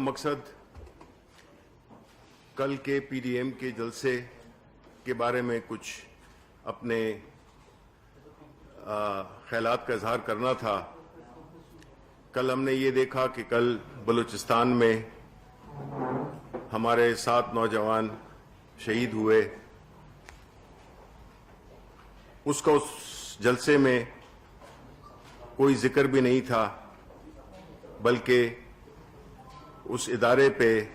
मकसद कल के पीडीएम के जलसे के बारे में कुछ अपने ख्यालात का इजहार करना था। कल हमने ये देखा कि कल बलूचिस्तान में हमारे 7 नौजवान शहीद हुए। उसका उस जलसे में कोई जिक्र भी नहीं था, बल्कि उस इदारे पे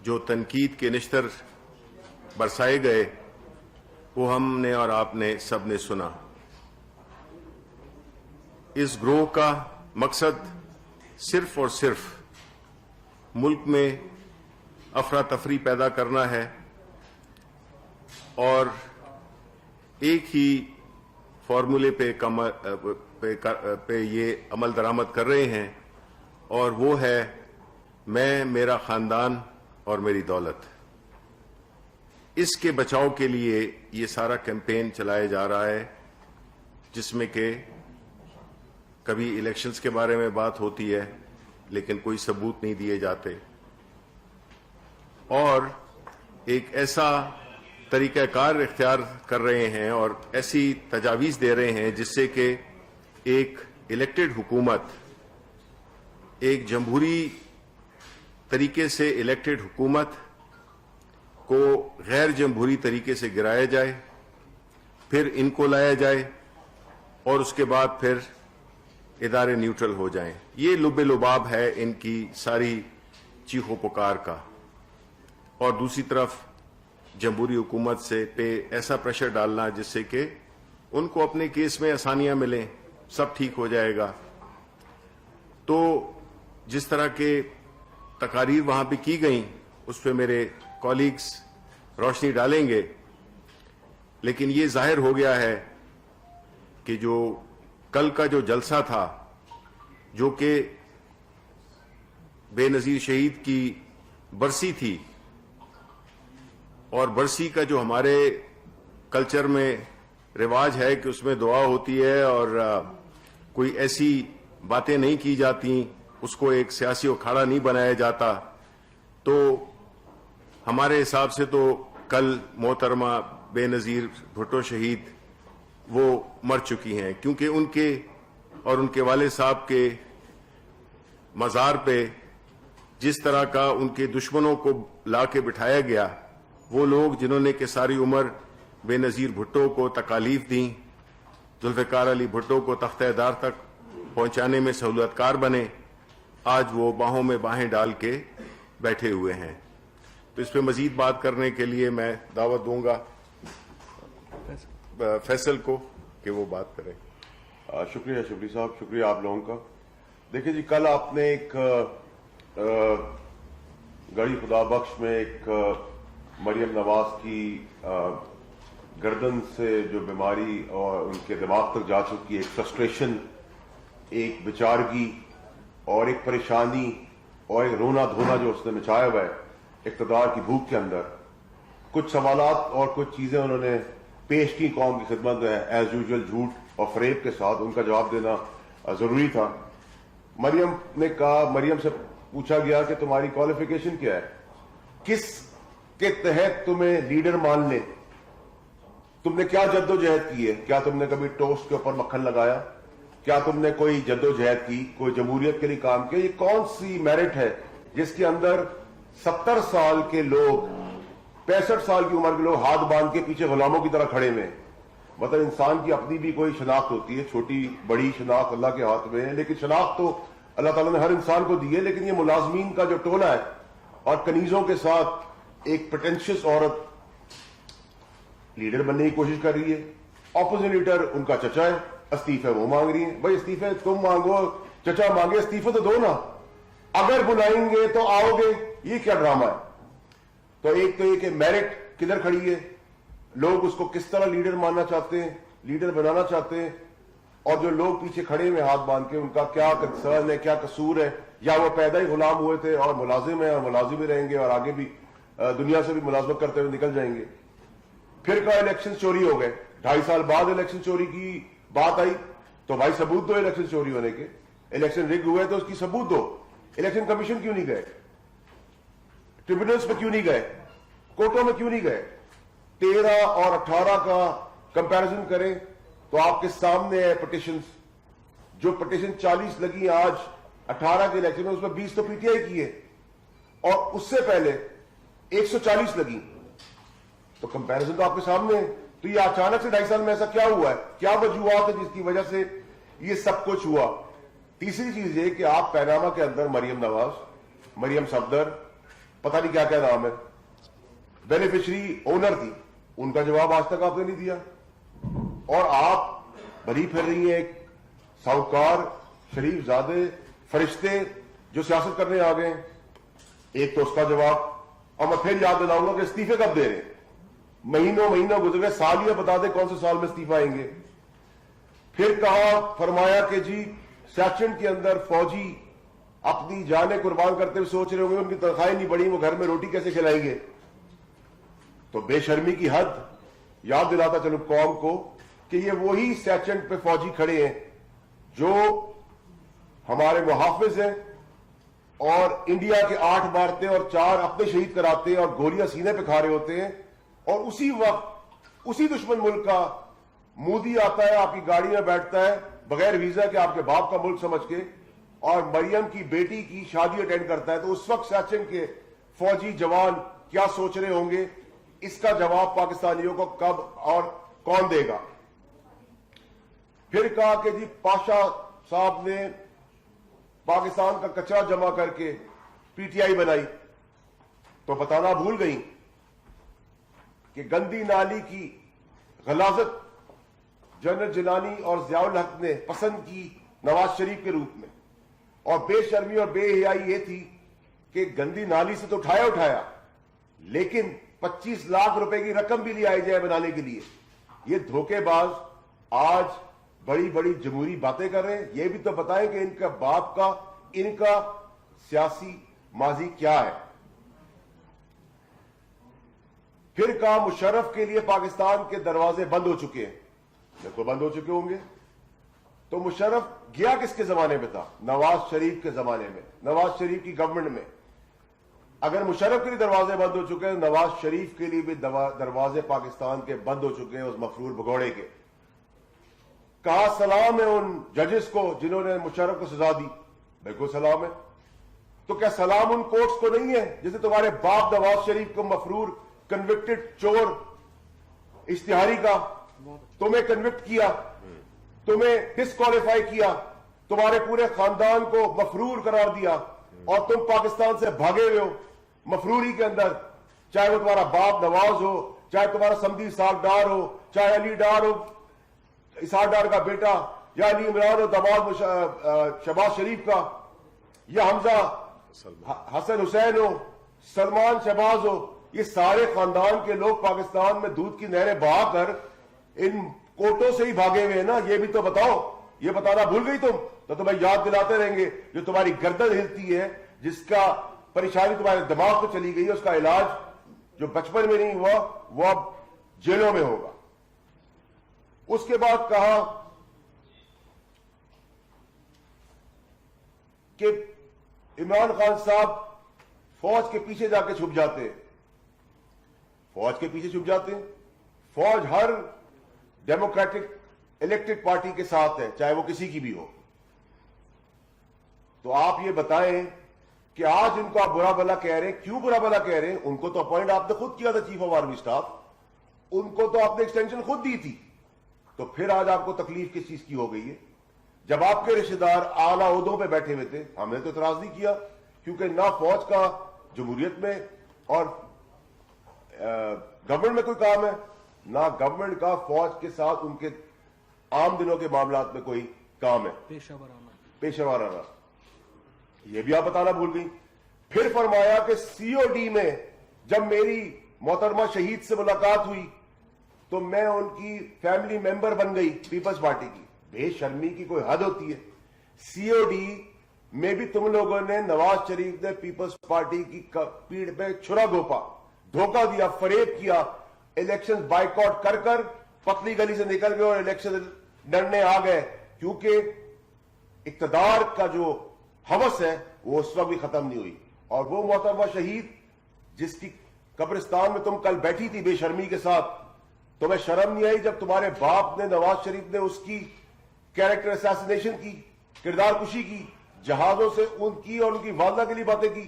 जो तनकीद के निश्तर बरसाए गए वो हमने और आपने सबने सुना। इस ग्रोह का मकसद सिर्फ और सिर्फ मुल्क में अफरा तफरी पैदा करना है और एक ही फॉर्मूले पे ये अमल दरामद कर रहे हैं, और वो है मैं, मेरा खानदान और मेरी दौलत। इसके बचाव के लिए ये सारा कैंपेन चलाया जा रहा है, जिसमें कि कभी इलेक्शंस के बारे में बात होती है लेकिन कोई सबूत नहीं दिए जाते, और एक ऐसा तरीक़ाकार इख्तियार कर रहे हैं और ऐसी तजावीज़ दे रहे हैं जिससे कि एक इलेक्टेड हुकूमत, एक जमहूरी तरीके से इलेक्टेड हुकूमत को गैर जमहूरी तरीके से गिराया जाए, फिर इनको लाया जाए और उसके बाद फिर इदारे न्यूट्रल हो जाएं। ये लुबे लुबाब है इनकी सारी चीखो पुकार का। और दूसरी तरफ जमहूरी हुकूमत से पे ऐसा प्रेशर डालना जिससे कि उनको अपने केस में आसानियां मिलें, सब ठीक हो जाएगा। तो जिस तरह के तकारीर वहां पे की गई उस पर मेरे कॉलीग्स रोशनी डालेंगे, लेकिन ये जाहिर हो गया है कि जो कल का जो जलसा था, जो कि बेनजीर शहीद की बरसी थी, और बरसी का जो हमारे कल्चर में रिवाज है कि उसमें दुआ होती है और कोई ऐसी बातें नहीं की जाती, उसको एक सियासी अखाड़ा नहीं बनाया जाता, तो हमारे हिसाब से तो कल मोहतरमा बेनजीर भुट्टो शहीद वो मर चुकी हैं, क्योंकि उनके और उनके वाले साहब के मज़ार पे जिस तरह का उनके दुश्मनों को ला के बिठाया गया, वो लोग जिन्होंने कि सारी उम्र बेनजीर भुट्टो को तकालीफ दी, जुल्फ़िकार अली भुट्टो को तख्तेदार तक पहुंचाने में सहूलतकार बने, आज वो बाहों में बाहें डाल के बैठे हुए हैं। तो इस पर मजीद बात करने के लिए मैं दावत दूंगा फैसल को कि वो बात करें। शुक्रिया शबरी साहब, शुक्रिया आप लोगों का। देखिए जी, कल आपने एक गड़ी खुदा बख्श में एक मरियम नवाज की गर्दन से जो बीमारी और उनके दिमाग तक जा चुकी है, एक फ्रस्ट्रेशन, एक बेचारगी और एक परेशानी और एक रोना धोना जो उसने मचाया हुआ है इक़्तिदार की भूख के अंदर, कुछ सवालात और कुछ चीजें उन्होंने पेश की कौम की खिदमत में, एज यूजुअल झूठ और फरेब के साथ उनका जवाब देना जरूरी था। मरियम ने कहा, मरियम से पूछा गया कि तुम्हारी क्वालिफिकेशन क्या है, किस के तहत तुम्हें लीडर मान ले, तुमने क्या जद्दोजहद की है, क्या तुमने कभी टोस्ट के ऊपर मक्खन लगाया, क्या तुमने कोई जद्दोजहद की, कोई जमहूरियत के लिए काम किया, ये कौन सी मेरिट है जिसके अंदर 70 साल के लोग, 65 साल की उम्र के लोग हाथ बांध के पीछे गुलामों की तरह खड़े में। मतलब इंसान की अपनी भी कोई शनाख्त होती है, छोटी बड़ी शनाख्त अल्लाह के हाथ में है, लेकिन शनाख्त तो अल्लाह ताला ने हर इंसान को दी है। लेकिन ये मुलाजमीन का जो टोला है और कनीजों के साथ एक प्रेटेंशियस औरत लीडर बनने की कोशिश कर रही है। ऑपोजिट लीडर उनका चचा है, इस्तीफे वो मांग रही है। भाई इस्तीफे तुम मांगो, चचा मांगे, इस्तीफे तो दो ना, अगर बुलाएंगे तो आओगे, ये क्या ड्रामा है। तो एक तो ये कि मेरिट किधर खड़ी है, लोग उसको किस तरह लीडर मानना चाहते हैं, लीडर बनाना चाहते हैं, और जो लोग पीछे खड़े हुए हाथ बांध के उनका क्या कंसर्न है, क्या कसूर है, या वो पैदा ही गुलाम हुए थे और मुलाजिम है और मुलाजिम ही रहेंगे और आगे भी दुनिया से भी मुलाजमत करते हुए निकल जाएंगे। फिर का इलेक्शन चोरी हो गए, 2.5 साल बाद इलेक्शन चोरी की बात आई तो भाई सबूत दो इलेक्शन चोरी होने के, इलेक्शन रिग हुए तो उसकी सबूत दो। इलेक्शन कमीशन क्यों नहीं गए, ट्रिब्यूनल्स में क्यों नहीं गए, कोर्टों में क्यों नहीं गए? 13 और 18 का कंपैरिजन करें तो आपके सामने है पिटिशंस। जो पिटिशन 40 लगी आज 18 के इलेक्शन में, उसमें 20 तो पीटीआई की है, और उससे पहले 140 लगी। तो कंपैरिजन तो आपके सामने है। तो ये अचानक से 2.5 साल में ऐसा क्या हुआ है, क्या वजूहत है जिसकी वजह से ये सब कुछ हुआ? तीसरी चीज ये कि आप पैनामा के अंदर मरियम नवाज, मरियम सफदर, पता नहीं क्या क्या नाम है, बेनिफिशियरी ओनर थी, उनका जवाब आज तक आपने नहीं दिया। और आप भरी फिर रही हैं एक साहूकार, शरीफ जादे, फरिश्ते जो सियासत करने आ गए हैं। एक तो उसका जवाब, और मैं फिर याद दिलाऊंगा कि इस्तीफे कब दे रहे हैं? महीनों गुजर गए, साल ये बता दे कौन से साल में इस्तीफा आएंगे। फिर कहा, फरमाया कि जी सेशन के अंदर फौजी अपनी जानें कुर्बान करते हुए सोच रहे होंगे उनकी तनख्वाहें नहीं बढ़ी, वो घर में रोटी कैसे खिलाएंगे। तो बेशर्मी की हद। याद दिलाता चलो कौम को कि ये वही सेशन पे फौजी खड़े हैं जो हमारे मुहाफिज हैं और इंडिया के 8 मारते और 4 अपने शहीद कराते और गोलियां सीने पे खा रहे होते हैं। और उसी वक्त उसी दुश्मन मुल्क का मोदी आता है, आपकी गाड़ी में बैठता है बगैर वीजा के, आपके बाप का मुल्क समझ के, और मरियम की बेटी की शादी अटेंड करता है। तो उस वक्त सेशन के फौजी जवान क्या सोच रहे होंगे, इसका जवाब पाकिस्तानियों को कब और कौन देगा? फिर कहा कि जी पाशा साहब ने पाकिस्तान का कचरा जमा करके पीटीआई बनाई, तो बताना भूल गई कि गंदी नाली की गलाजत जनरल जिलानी और जियाउल हक ने पसंद की नवाज शरीफ के रूप में। और बेशर्मी और बेहयाई ये थी कि गंदी नाली से तो उठाया, लेकिन 25 लाख रुपए की रकम भी ले आई जाए बनाने के लिए। ये धोखेबाज आज बड़ी बड़ी जमहूरी बातें कर रहे हैं। ये भी तो बताएं कि इनका बाप का, इनका सियासी माजी क्या है। फिर कहा मुशर्रफ के लिए पाकिस्तान के दरवाजे बंद हो चुके हैं। देखो बंद हो चुके होंगे तो मुशर्रफ गया किसके जमाने में था? नवाज शरीफ के जमाने में, नवाज शरीफ की गवर्नमेंट में। अगर मुशर्रफ के लिए दरवाजे बंद हो चुके हैं, नवाज शरीफ के लिए भी दरवाजे पाकिस्तान के बंद हो चुके हैं उस मफरूर भगोड़े के। कहा सलाम है उन जजेस को जिन्होंने मुशर्रफ को सजा दी। बिल्कुल सलाम है। तो क्या सलाम उन कोर्ट्स को नहीं है जैसे तुम्हारे बाप नवाज शरीफ को मफरूर कन्विक्टेड चोर इश्तिहारी का तुम्हें कन्विक्ट किया, तुम्हें डिस्क्वालीफाई किया, तुम्हारे पूरे खानदान को मफरूर करार दिया और तुम पाकिस्तान से भागे हुए हो मफरूरी के अंदर, चाहे वो तुम्हारा बाप नवाज हो, चाहे तुम्हारा समधी इसाक डार हो, चाहे अली डार हो, इसाक डार का बेटा, या अली इमरान हो दमाद शहबाज शरीफ का, या हमजा हसन हुसैन हो, सलमान शहबाज हो। ये सारे खानदान के लोग पाकिस्तान में दूध की नहरें बहाकर इन कोर्टों से ही भागे हुए हैं ना। ये भी तो बताओ, ये बताना भूल गई तुम? तो तुम्हें याद दिलाते रहेंगे। जो तुम्हारी गर्दन हिलती है, जिसका परेशानी तुम्हारे दिमाग को चली गई है, उसका इलाज जो बचपन में नहीं हुआ वो अब जेलों में होगा। उसके बाद कहा कि इमरान खान साहब फौज के पीछे जाके छुप जाते हैं। फौज के पीछे छुप जाते हैं? फौज हर डेमोक्रेटिक इलेक्टेड पार्टी के साथ है, चाहे वो किसी की भी हो। तो आप ये बताएं कि आज इनको आप बुरा भला कह रहे हैं, क्यों बुरा भला कह रहे हैं? उनको तो अपॉइंट आपने खुद किया था चीफ ऑफ आर्मी स्टाफ, उनको तो आपने एक्सटेंशन खुद दी थी। तो फिर आज आपको तकलीफ किस चीज की हो गई है? जब आपके रिश्तेदार आला ओहदों पे बैठे हुए थे, हमने तो इतराज नहीं किया, क्योंकि ना फौज का जमहूरियत में और गवर्नमेंट में कोई काम है, ना गवर्नमेंट का फौज के साथ उनके आम दिनों के मामलात में कोई काम है, पेशेवराना। ये भी आप बताना भूल गई। फिर फरमाया कि सीओडी में जब मेरी मोहतरमा शहीद से मुलाकात हुई तो मैं उनकी फैमिली मेंबर बन गई पीपल्स पार्टी की। बेशर्मी की कोई हद होती है। सीओडी में भी तुम लोगों ने, नवाज शरीफ ने पीपल्स पार्टी की पीठ पे छुरा घोपा, धोखा दिया, फरेब किया, इलेक्शन बाइकआउट कर कर पतली गली से निकल गए और इलेक्शन लड़ने आ गए, क्योंकि इक्तदार का जो हवस है وہ اس وقت بھی ختم نہیں ہوئی. اور وہ محترمہ شہید جس کی قبرستان میں تم کل بیٹھی تھی بے شرمی کے ساتھ, تمہیں شرم نہیں آئی جب تمہارے باپ نے, نواز شریف نے, اس کی کیریکٹر اساسینیشن کی, کردار کشی کی, جہازوں سے ان کی اور ان کی والدہ کے لیے باتیں کی.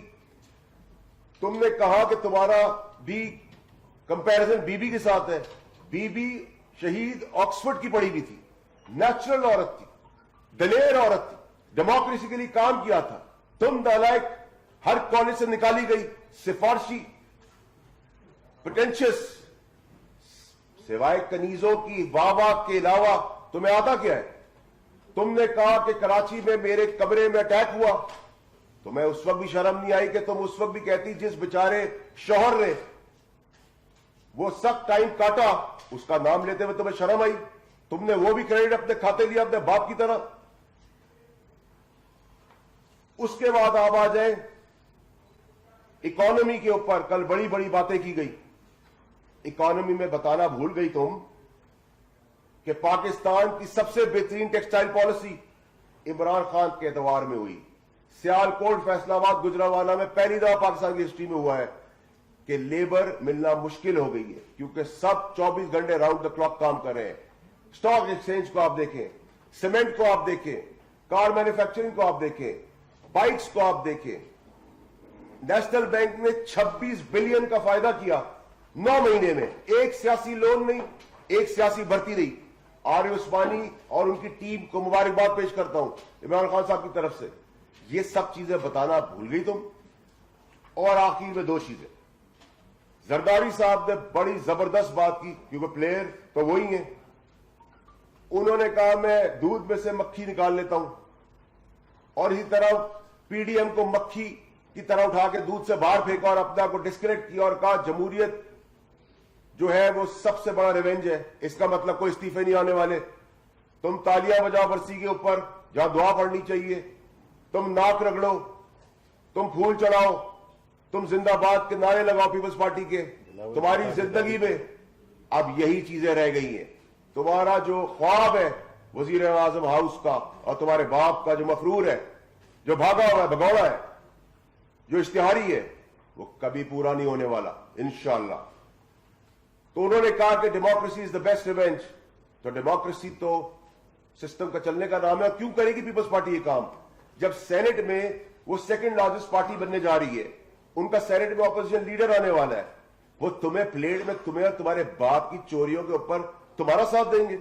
تم نے کہا کہ تمہارا بھی کمپیرزن بی بی کے ساتھ ہے. بی بی شہید آکسفورڈ کی پڑھی ہوئی تھی, نیچرل عورت تھی, دلیر عورت تھی, ڈیموکریسی کے لیے کام کیا تھا. تم نالائق, ہر کالج سے نکالی گئی, سفارشی, پٹینشیس, سوائے کنیزوں کی واہ واہ کے علاوہ تمہیں آتا کیا ہے؟ تم نے کہا کہ کراچی میں میرے کمرے میں اٹیک ہوا. تمہیں اس وقت بھی شرم نہیں آئی کہ تم اس وقت بھی کہتی جس بیچارے شوہر نے وہ سخت ٹائم کاٹا, اس کا نام لیتے ہوئے تمہیں شرم آئی؟ تم نے وہ بھی کریڈٹ اپنے کھاتے لیا اپنے باپ کی طرح. اس کے بعد آپ آ جائیں اکانومی کے اوپر. کل بڑی بڑی باتیں کی گئی. اکانومی میں بتانا بھول گئی تم کہ پاکستان کی سب سے بہترین ٹیکسٹائل پالیسی عمران خان کے اعتبار میں ہوئی. سیال کوٹ, فیصلہ آباد, گجرانوالہ میں پہلی دفعہ پاکستان کی ہسٹری میں ہوا ہے کہ لیبر ملنا مشکل ہو گئی ہے, کیونکہ سب 24 گھنٹے راؤنڈ دا کلاک کام کر رہے ہیں. اسٹاک ایکسچینج کو آپ دیکھیں, سیمنٹ کو آپ دیکھیں, کار مینوفیکچرنگ کو آپ دیکھیں, بائکس کو آپ دیکھیں. نیشنل بینک نے 26 بلین کا فائدہ کیا 9 مہینے میں. ایک سیاسی لون نہیں, ایک سیاسی بھرتی نہیں. عارف عثمانی اور ان کی ٹیم کو مبارکباد پیش کرتا ہوں عمران خان صاحب کی طرف سے. یہ سب چیزیں بتانا بھول گئی تم. اور آخر میں 2 چیزیں. زرداری صاحب نے بڑی زبردست بات کی, کیونکہ پلیئر تو وہی ہیں. انہوں نے کہا میں دودھ میں سے مکھی نکال لیتا ہوں, اور اسی طرح پی ڈی ایم کو مکھی کی طرح اٹھا کے دودھ سے باہر پھینکا اور اپنا کو ڈسکنیکٹ کیا اور کہا جمہوریت جو ہے وہ سب سے بڑا ریونج ہے. اس کا مطلب کوئی استعفے نہیں آنے والے. تم تالیاں بجاؤ برسی کے اوپر جہاں دعا پڑھنی چاہیے, تم ناک رگڑو, تم پھول چڑھاؤ, تم زندہ باد کے نعرے لگاؤ پیپلز پارٹی کے. تمہاری زندگی میں اب یہی چیزیں رہ گئی ہیں. تمہارا جو خواب ہے وزیر اعظم ہاؤس کا, اور تمہارے باپ کا جو مفرور ہے, جو بھاگا ہوا ہے, بھگوڑا ہے, جو اشتہاری ہے, وہ کبھی پورا نہیں ہونے والا انشاءاللہ. تو انہوں نے کہا کہ democracy is the best revenge. تو ڈیموکریسی تو سسٹم کا چلنے کا نام ہے. کیوں کرے گی پیپلز پارٹی یہ کام جب سینٹ میں وہ سیکنڈ لارجسٹ پارٹی بننے جا رہی ہے؟ ان کا سینٹ میں اپوزیشن لیڈر آنے والا ہے. وہ تمہیں پلیٹ میں تمہیں اور تمہارے باپ کی چوریوں کے اوپر تمہارا ساتھ دیں گے.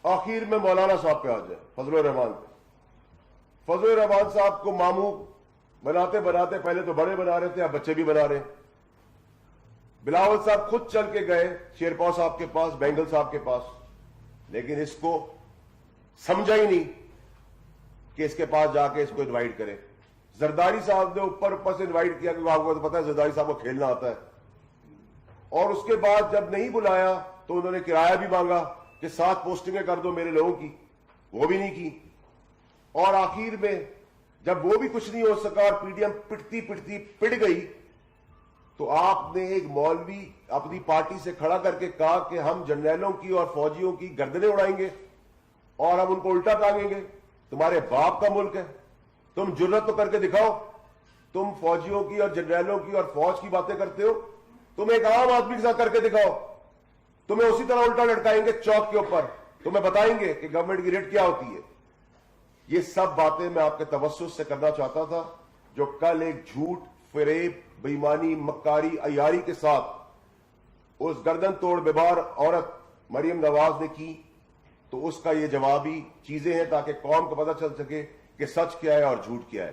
آخر میں مولانا صاحب پہ آ جائے, فضل الرحمان پہ. فضل الرحمان صاحب کو ماموں بناتے بناتے پہلے تو بڑے بنا رہے تھے, اب بچے بھی بنا رہے ہیں. بلاول صاحب خود چل کے گئے شیرپاؤ صاحب کے پاس, بینگل صاحب کے پاس, لیکن اس کو سمجھا ہی نہیں کہ اس کے پاس جا کے اس کو انوائٹ کرے. زرداری صاحب نے اوپر سے انوائٹ کیا, کیونکہ آپ کو تو پتا ہے زرداری صاحب کو کھیلنا آتا ہے. اور اس کے بعد جب نہیں بلایا تو انہوں نے کرایہ بھی مانگا کہ 7 پوسٹنگیں کر دو میرے لوگوں کی, وہ بھی نہیں کی. اور آخر میں جب وہ بھی کچھ نہیں ہو سکا اور پی ڈی ایم پٹتی پٹتی پٹ گئی, تو آپ نے ایک مولوی اپنی پارٹی سے کھڑا کر کے کہا کہ ہم جنرلوں کی اور فوجیوں کی گردنیں اڑائیں گے اور ہم ان کو الٹا ٹانگیں گے. تمہارے باپ کا ملک ہے, تم جرت تو کر کے دکھاؤ. تم فوجیوں کی اور جنرلوں کی اور فوج کی باتیں کرتے ہو, تم ایک عام آدمی کے ساتھ کر کے دکھاؤ. تمہیں اسی طرح الٹا لٹکائیں گے چوک کے اوپر, تمہیں بتائیں گے کہ گورنمنٹ کی ریٹ کیا ہوتی ہے. یہ سب باتیں میں آپ کے توسط سے کرنا چاہتا تھا, جو کل ایک جھوٹ, فریب, بےایمانی, مکاری, عیاری کے ساتھ اس گردن توڑ بیمار عورت مریم نواز نے کی. تو اس کا یہ جوابی چیزیں ہیں تاکہ قوم کو پتہ چل سکے کہ سچ کیا ہے اور جھوٹ کیا ہے.